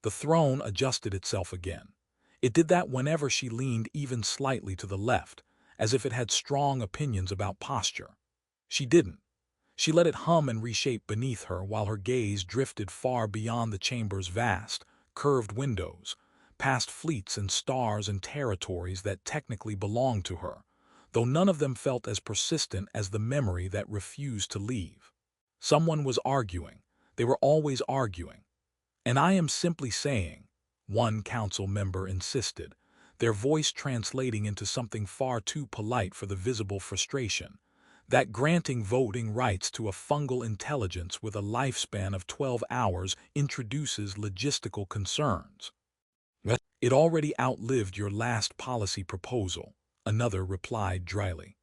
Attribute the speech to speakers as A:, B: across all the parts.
A: The throne adjusted itself again. It did that whenever she leaned even slightly to the left, as if it had strong opinions about posture. She didn't. She let it hum and reshape beneath her while her gaze drifted far beyond the chamber's vast, curved windows, past fleets and stars and territories that technically belonged to her, though none of them felt as persistent as the memory that refused to leave. Someone was arguing. They were always arguing. "And I am simply saying," one council member insisted, their voice translating into something far too polite for the visible frustration, "that granting voting rights to a fungal intelligence with a lifespan of 12 hours introduces logistical concerns." "It already outlived your last policy proposal," another replied dryly.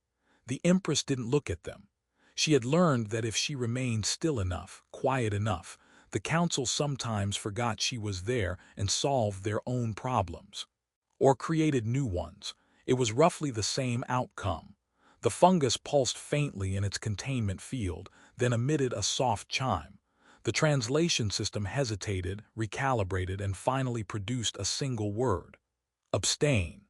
A: The Empress didn't look at them. She had learned that if she remained still enough, quiet enough, the council sometimes forgot she was there and solved their own problems. Or created new ones. It was roughly the same outcome. The fungus pulsed faintly in its containment field, then emitted a soft chime. The translation system hesitated, recalibrated, and finally produced a single word: abstain.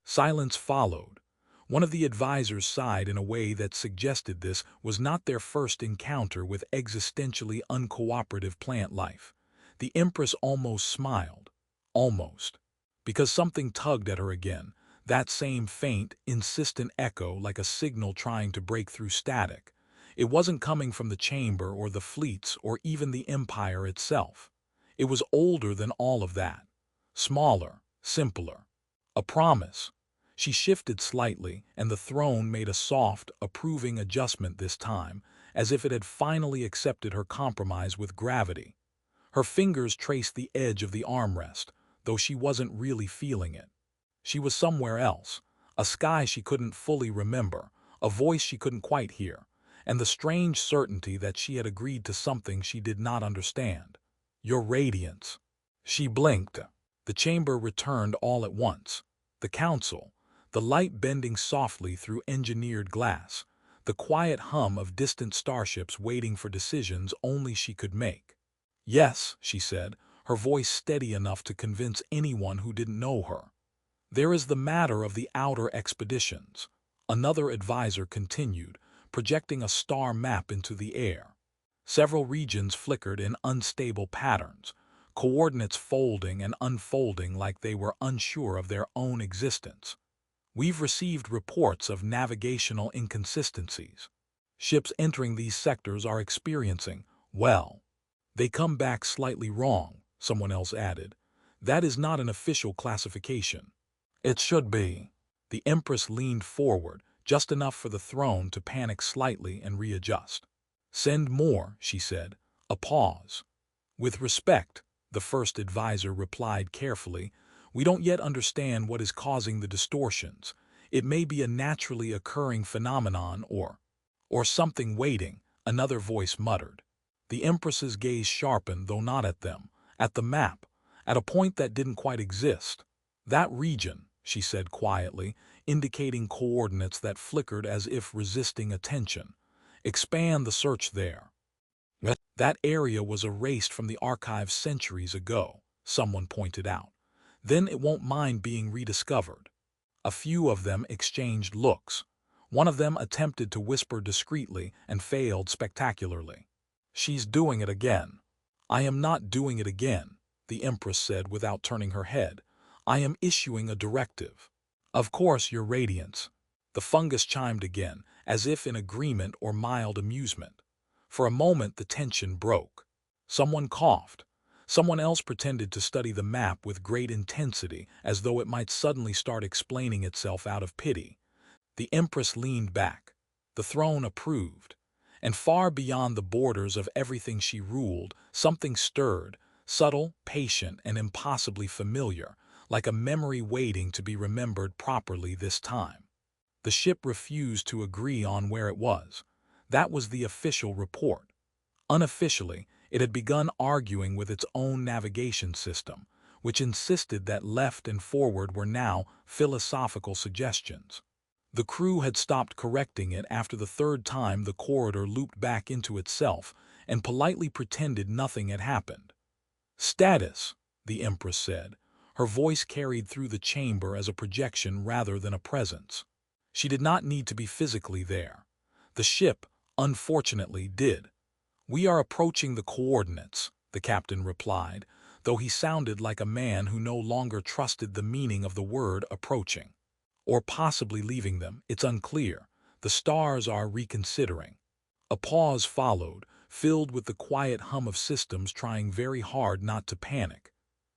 A: Silence followed. One of the advisors sighed in a way that suggested this was not their first encounter with existentially uncooperative plant life. The Empress almost smiled. Almost. Because something tugged at her again, that same faint, insistent echo like a signal trying to break through static. It wasn't coming from the chamber or the fleets or even the empire itself. It was older than all of that. Smaller, simpler. A promise. She shifted slightly, and the throne made a soft, approving adjustment this time, as if it had finally accepted her compromise with gravity. Her fingers traced the edge of the armrest, though she wasn't really feeling it. She was somewhere else, a sky she couldn't fully remember, a voice she couldn't quite hear, and the strange certainty that she had agreed to something she did not understand. "Your radiance." She blinked. The chamber returned all at once. The council, the light bending softly through engineered glass, the quiet hum of distant starships waiting for decisions only she could make. "Yes," she said, her voice steady enough to convince anyone who didn't know her. "There is the matter of the outer expeditions," another advisor continued, projecting a star map into the air. Several regions flickered in unstable patterns, coordinates folding and unfolding like they were unsure of their own existence. "We've received reports of navigational inconsistencies. Ships entering these sectors are experiencing, well, they come back slightly wrong," someone else added. "That is not an official classification." "It should be." The Empress leaned forward, just enough for the throne to panic slightly and readjust. "Send more," she said. A pause. "With respect," the first advisor replied carefully, "we don't yet understand what is causing the distortions. It may be a naturally occurring phenomenon or something waiting," another voice muttered. The Empress's gaze sharpened, though not at them, at the map, at a point that didn't quite exist. "That region," she said quietly, indicating coordinates that flickered as if resisting attention. "Expand the search there." "That area was erased from the archive centuries ago," someone pointed out. "Then it won't mind being rediscovered." A few of them exchanged looks. One of them attempted to whisper discreetly and failed spectacularly. "She's doing it again." "I am not doing it again," the Empress said without turning her head. "I am issuing a directive." "Of course, Your Radiance." The fungus chimed again, as if in agreement or mild amusement. For a moment the tension broke. Someone coughed. Someone else pretended to study the map with great intensity, as though it might suddenly start explaining itself out of pity. The Empress leaned back. The throne approved. And far beyond the borders of everything she ruled, something stirred, subtle, patient, and impossibly familiar, like a memory waiting to be remembered properly this time. The ship refused to agree on where it was. That was the official report. Unofficially, it had begun arguing with its own navigation system, which insisted that left and forward were now philosophical suggestions. The crew had stopped correcting it after the third time the corridor looped back into itself and politely pretended nothing had happened. Status, the Empress said. Her voice carried through the chamber as a projection rather than a presence. She did not need to be physically there. The ship, unfortunately, did. "We are approaching the coordinates," the captain replied, though he sounded like a man who no longer trusted the meaning of the word approaching. Or possibly leaving them, it's unclear. The stars are reconsidering. A pause followed, filled with the quiet hum of systems trying very hard not to panic.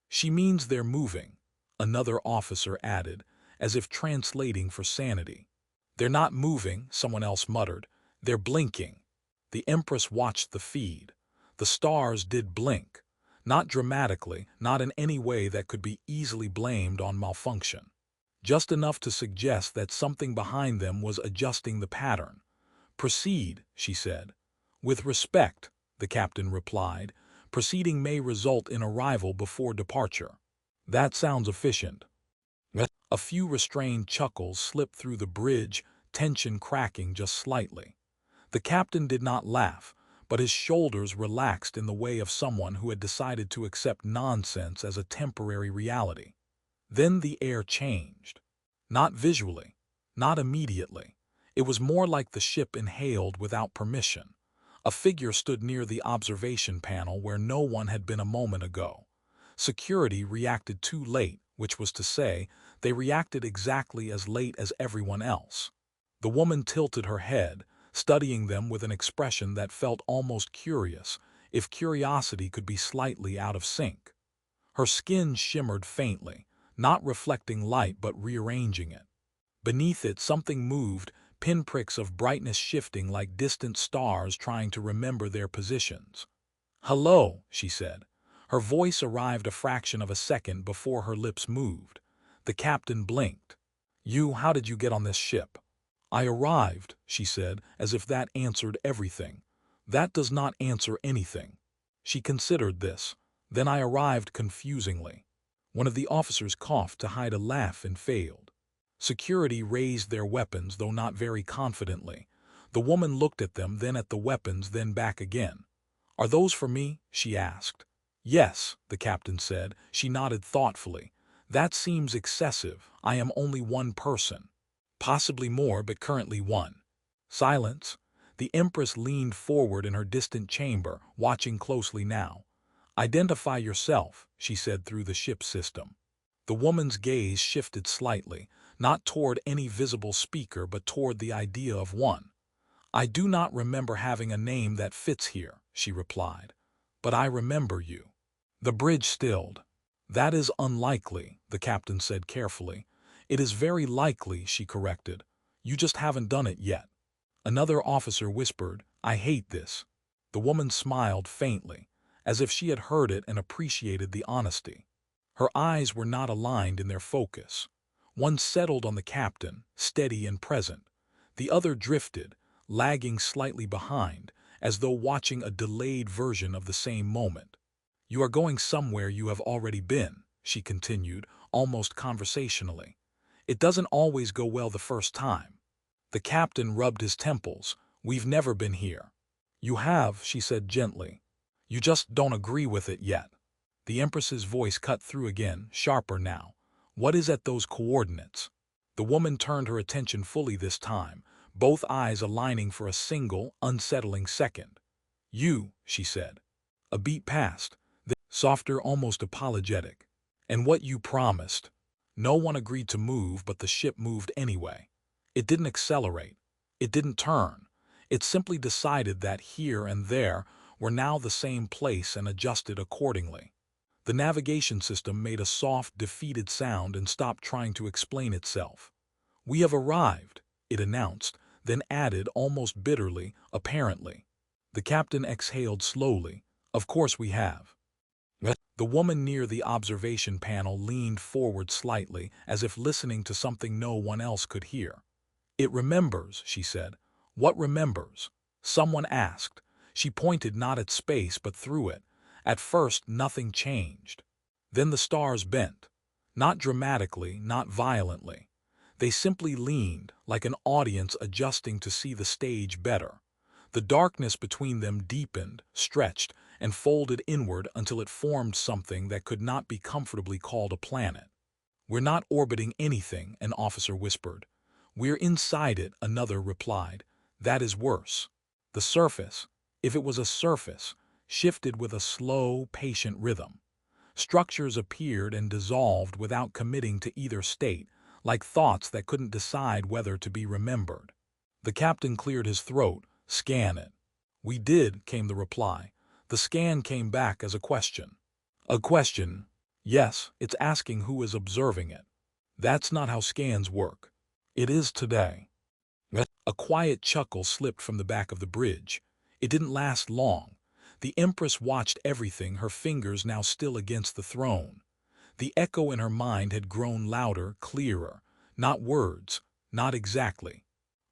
A: "She means they're moving," another officer added, as if translating for sanity. "They're not moving," someone else muttered. "They're blinking." The Empress watched the feed. The stars did blink. Not dramatically, not in any way that could be easily blamed on malfunction. Just enough to suggest that something behind them was adjusting the pattern. "Proceed," she said. "With respect," the captain replied. "Proceeding may result in arrival before departure." "That sounds efficient." A few restrained chuckles slipped through the bridge, tension cracking just slightly. The captain did not laugh, but his shoulders relaxed in the way of someone who had decided to accept nonsense as a temporary reality. Then the air changed. Not visually, not immediately. It was more like the ship inhaled without permission. A figure stood near the observation panel where no one had been a moment ago. Security reacted too late, which was to say, they reacted exactly as late as everyone else. The woman tilted her head, studying them with an expression that felt almost curious, if curiosity could be slightly out of sync. Her skin shimmered faintly, not reflecting light but rearranging it. Beneath it something moved, pinpricks of brightness shifting like distant stars trying to remember their positions. "Hello," she said. Her voice arrived a fraction of a second before her lips moved. The captain blinked. How did you get on this ship?" "I arrived," she said, as if that answered everything. "That does not answer anything." She considered this. "Then I arrived confusingly." One of the officers coughed to hide a laugh and failed. Security raised their weapons, though not very confidently. The woman looked at them, then at the weapons, then back again. "Are those for me?" she asked. "Yes," the captain said. She nodded thoughtfully. "That seems excessive. I am only one person." "Possibly more, but currently one." Silence. The Empress leaned forward in her distant chamber, watching closely now. "Identify yourself," she said through the ship system. The woman's gaze shifted slightly, not toward any visible speaker but toward the idea of one. "I do not remember having a name that fits here," she replied. "But I remember you." The bridge stilled. "That is unlikely," the captain said carefully. "It is very likely," she corrected. "You just haven't done it yet." Another officer whispered, "I hate this." The woman smiled faintly, as if she had heard it and appreciated the honesty. Her eyes were not aligned in their focus. One settled on the captain, steady and present. The other drifted, lagging slightly behind, as though watching a delayed version of the same moment. "You are going somewhere you have already been," she continued, almost conversationally. "It doesn't always go well the first time." The captain rubbed his temples. "We've never been here." "You have," she said gently. "You just don't agree with it yet." The Empress's voice cut through again, sharper now. "What is at those coordinates?" The woman turned her attention fully this time, both eyes aligning for a single, unsettling second. She said. A beat passed, then softer, almost apologetic. "And what you promised." No one agreed to move, but the ship moved anyway. It didn't accelerate. It didn't turn. It simply decided that here and there were now the same place and adjusted accordingly. The navigation system made a soft, defeated sound and stopped trying to explain itself. "We have arrived," it announced, then added almost bitterly, "apparently." The captain exhaled slowly. "Of course we have." The woman near the observation panel leaned forward slightly, as if listening to something no one else could hear. "It remembers," she said. "What remembers?" Someone asked. She pointed not at space but through it. At first nothing changed. Then the stars bent. Not dramatically, not violently. They simply leaned, like an audience adjusting to see the stage better. The darkness between them deepened, stretched, and folded inward until it formed something that could not be comfortably called a planet. "We're not orbiting anything," an officer whispered. "We're inside it," another replied. "That is worse." The surface, if it was a surface, shifted with a slow, patient rhythm. Structures appeared and dissolved without committing to either state, like thoughts that couldn't decide whether to be remembered. The captain cleared his throat. "Scan it." "We did," came the reply. The scan came back as a question. "A question?" "Yes, it's asking who is observing it." "That's not how scans work." "It is today." A quiet chuckle slipped from the back of the bridge. It didn't last long. The Empress watched everything, her fingers now still against the throne. The echo in her mind had grown louder, clearer. Not words, not exactly.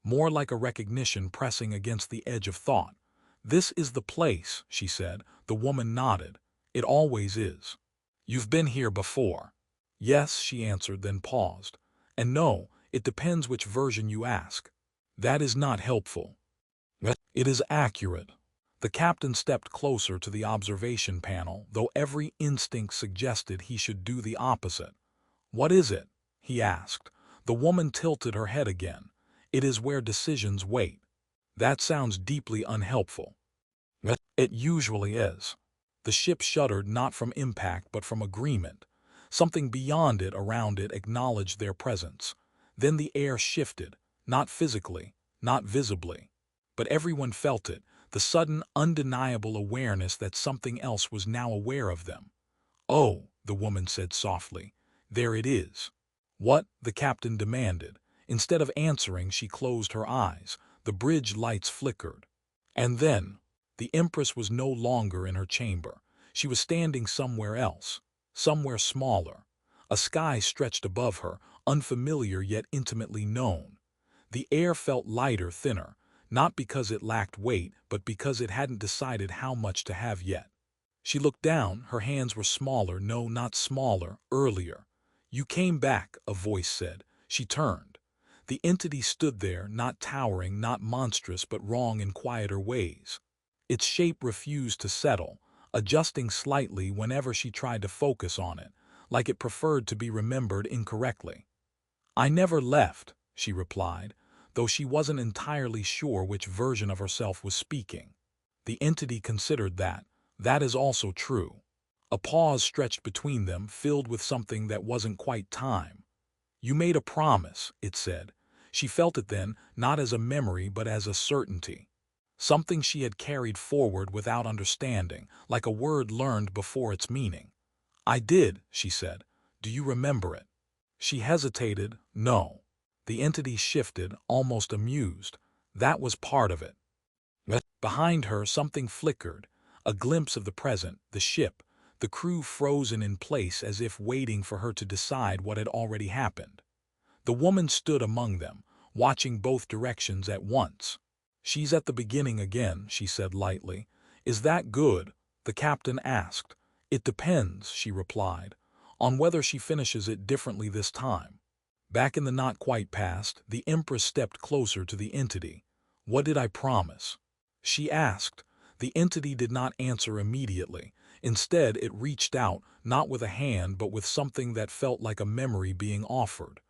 A: More like a recognition pressing against the edge of thought. "This is the place," she said. The woman nodded. "It always is." "You've been here before." "Yes," she answered, then paused. "And no, it depends which version you ask." "That is not helpful." "It is accurate." The captain stepped closer to the observation panel, though every instinct suggested he should do the opposite. "What is it?" he asked. The woman tilted her head again. "It is where decisions wait." "That sounds deeply unhelpful." "It usually is." The ship shuddered, not from impact but from agreement. Something beyond it, around it, acknowledged their presence. Then the air shifted, not physically, not visibly. But everyone felt it, the sudden, undeniable awareness that something else was now aware of them. "Oh," the woman said softly, "there it is." "What?" the captain demanded. Instead of answering, she closed her eyes. The bridge lights flickered. And then, the Empress was no longer in her chamber. She was standing somewhere else, somewhere smaller. A sky stretched above her, unfamiliar yet intimately known. The air felt lighter, thinner, not because it lacked weight, but because it hadn't decided how much to have yet. She looked down. Her hands were smaller, no, not smaller, earlier. "You came back," a voice said. She turned. The entity stood there, not towering, not monstrous, but wrong in quieter ways. Its shape refused to settle, adjusting slightly whenever she tried to focus on it, like it preferred to be remembered incorrectly. "I never left," she replied, though she wasn't entirely sure which version of herself was speaking. The entity considered that. "That is also true." A pause stretched between them, filled with something that wasn't quite time. "You made a promise," it said. She felt it then, not as a memory but as a certainty. Something she had carried forward without understanding, like a word learned before its meaning. "I did," she said. "Do you remember it?" She hesitated. "No." The entity shifted, almost amused. "That was part of it." Behind her, something flickered, a glimpse of the present, the ship, the crew frozen in place as if waiting for her to decide what had already happened. The woman stood among them, watching both directions at once. "She's at the beginning again," she said lightly. "Is that good?" the captain asked. "It depends," she replied, "on whether she finishes it differently this time." Back in the not quite past, the Empress stepped closer to the entity. "What did I promise?" she asked. The entity did not answer immediately. Instead, it reached out, not with a hand but with something that felt like a memory being offered.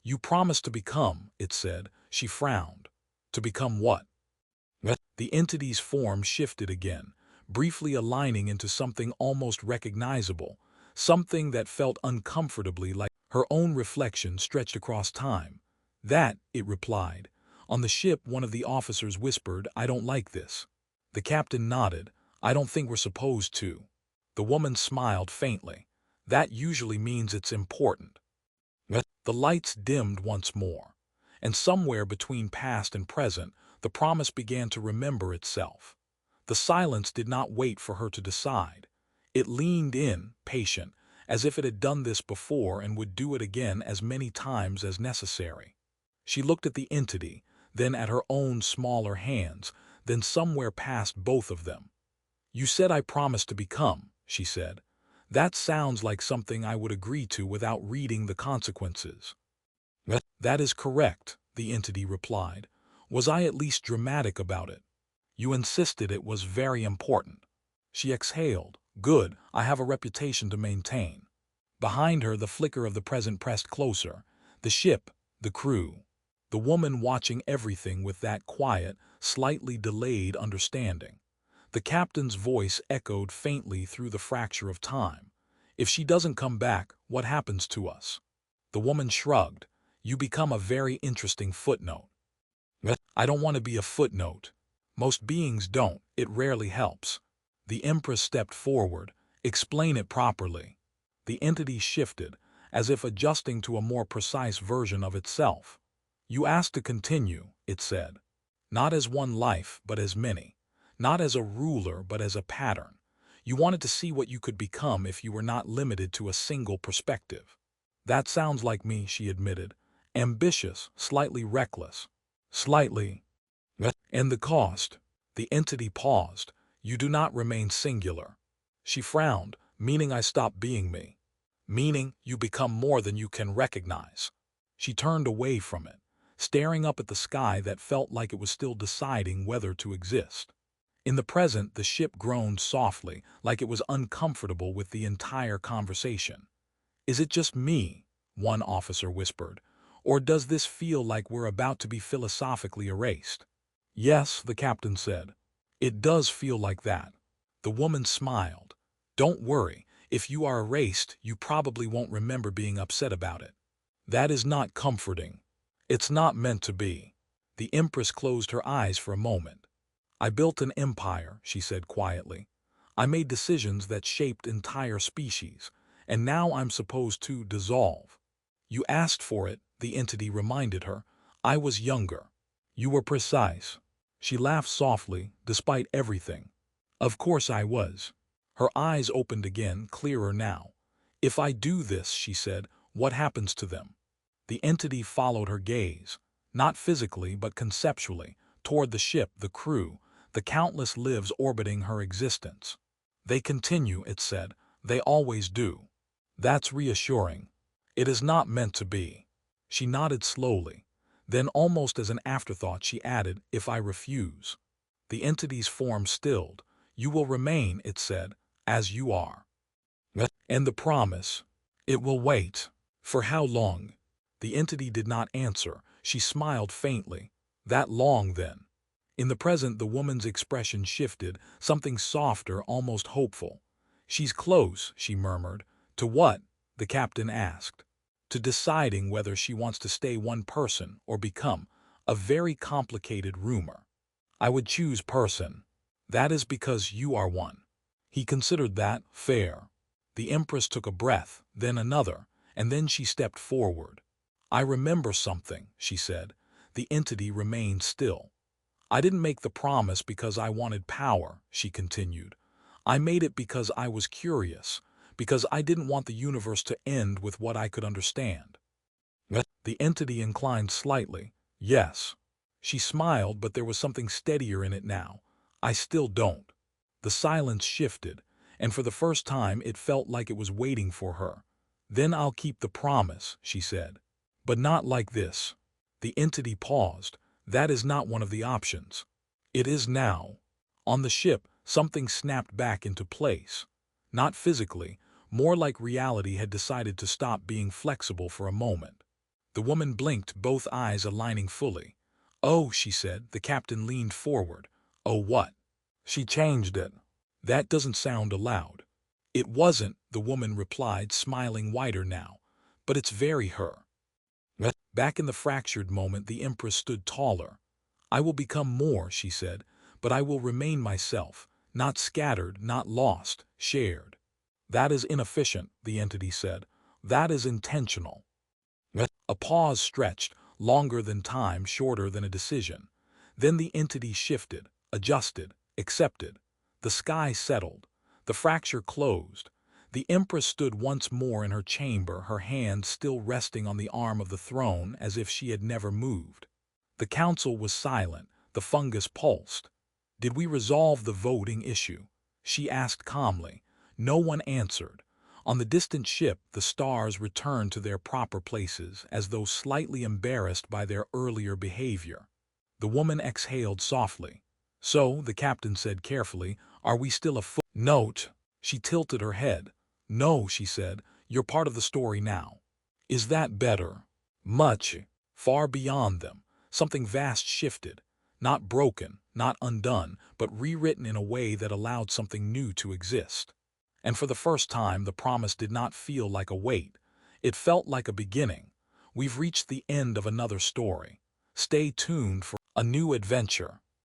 A: "You promised to become," it said. She frowned. "To become what?" The entity's form shifted again, briefly aligning into something almost recognizable, something that felt uncomfortably like her own reflection stretched across time. "That," it replied. On the ship, one of the officers whispered, "I don't like this." The captain nodded. "I don't think we're supposed to." The woman smiled faintly. "That usually means it's important." The lights dimmed once more, and somewhere between past and present, the promise began to remember itself. The silence did not wait for her to decide. It leaned in, patient, as if it had done this before and would do it again as many times as necessary. She looked at the entity, then at her own smaller hands, then somewhere past both of them. "You said I promised to become," she said. "That sounds like something I would agree to without reading the consequences." "That is correct," the entity replied. "Was I at least dramatic about it?" "You insisted it was very important." She exhaled. Good, I have a reputation to maintain. Behind her, the flicker of the present pressed closer. The ship, the crew. The woman watching everything with that quiet, slightly delayed understanding. The captain's voice echoed faintly through the fracture of time. If she doesn't come back, what happens to us? The woman shrugged. You become a very interesting footnote. I don't want to be a footnote. Most beings don't. It rarely helps. The Empress stepped forward. Explain it properly. The entity shifted, as if adjusting to a more precise version of itself. You asked to continue, it said. Not as one life, but as many. Not as a ruler, but as a pattern. You wanted to see what you could become if you were not limited to a single perspective. That sounds like me, she admitted. Ambitious, slightly reckless. Slightly. And the cost? The entity paused. You do not remain singular. She frowned, meaning I stop being me. Meaning you become more than you can recognize. She turned away from it, staring up at the sky that felt like it was still deciding whether to exist. In the present, the ship groaned softly, like it was uncomfortable with the entire conversation. Is it just me? One officer whispered. Or does this feel like we're about to be philosophically erased? Yes, the captain said. It does feel like that. The woman smiled. Don't worry, if you are erased, you probably won't remember being upset about it. That is not comforting. It's not meant to be. The Empress closed her eyes for a moment. I built an empire, she said quietly. I made decisions that shaped entire species, and now I'm supposed to dissolve. You asked for it, the entity reminded her. I was younger. You were precise. She laughed softly, despite everything. Of course I was. Her eyes opened again, clearer now. If I do this, she said, what happens to them? The entity followed her gaze, not physically but conceptually, toward the ship, the crew, the countless lives orbiting her existence. They continue, it said. They always do. That's reassuring. It is not meant to be. She nodded slowly. Then, almost as an afterthought, she added, if I refuse. The entity's form stilled. You will remain, it said, as you are. And the promise? It will wait. For how long? The entity did not answer. She smiled faintly. That long, then. In the present, the woman's expression shifted, something softer, almost hopeful. She's close, she murmured. To what? The captain asked. To deciding whether she wants to stay one person or become a very complicated rumor. I would choose person. That is because you are one. He considered that fair. The Empress took a breath, then another, and then she stepped forward. I remember something, she said. The entity remained still. I didn't make the promise because I wanted power, she continued. I made it because I was curious, because I didn't want the universe to end with what I could understand. The entity inclined slightly. Yes. She smiled, but there was something steadier in it now. I still don't. The silence shifted, and for the first time it felt like it was waiting for her. Then I'll keep the promise, she said. But not like this. The entity paused. That is not one of the options. It is now. On the ship, something snapped back into place. Not physically, more like reality had decided to stop being flexible for a moment. The woman blinked, both eyes aligning fully. Oh, she said. The captain leaned forward. Oh, what? She changed it. That doesn't sound allowed. It wasn't, the woman replied, smiling wider now. But it's very her. Back in the fractured moment, the Empress stood taller. I will become more, she said, but I will remain myself, not scattered, not lost, shared. That is inefficient, the entity said. That is intentional. A pause stretched, longer than time, shorter than a decision. Then the entity shifted, adjusted, accepted. The sky settled. The fracture closed. The Empress stood once more in her chamber, her hand still resting on the arm of the throne as if she had never moved. The council was silent. The fungus pulsed. Did we resolve the voting issue? She asked calmly. No one answered. On the distant ship, the stars returned to their proper places, as though slightly embarrassed by their earlier behavior. The woman exhaled softly. So, the captain said carefully, Are we still a foot? Note. She tilted her head. No, she said, you're part of the story now. Is that better? Much. Far beyond them, something vast shifted. Not broken, not undone, but rewritten in a way that allowed something new to exist. And for the first time, the promise did not feel like a wait. It felt like a beginning. We've reached the end of another story. Stay tuned for a new adventure.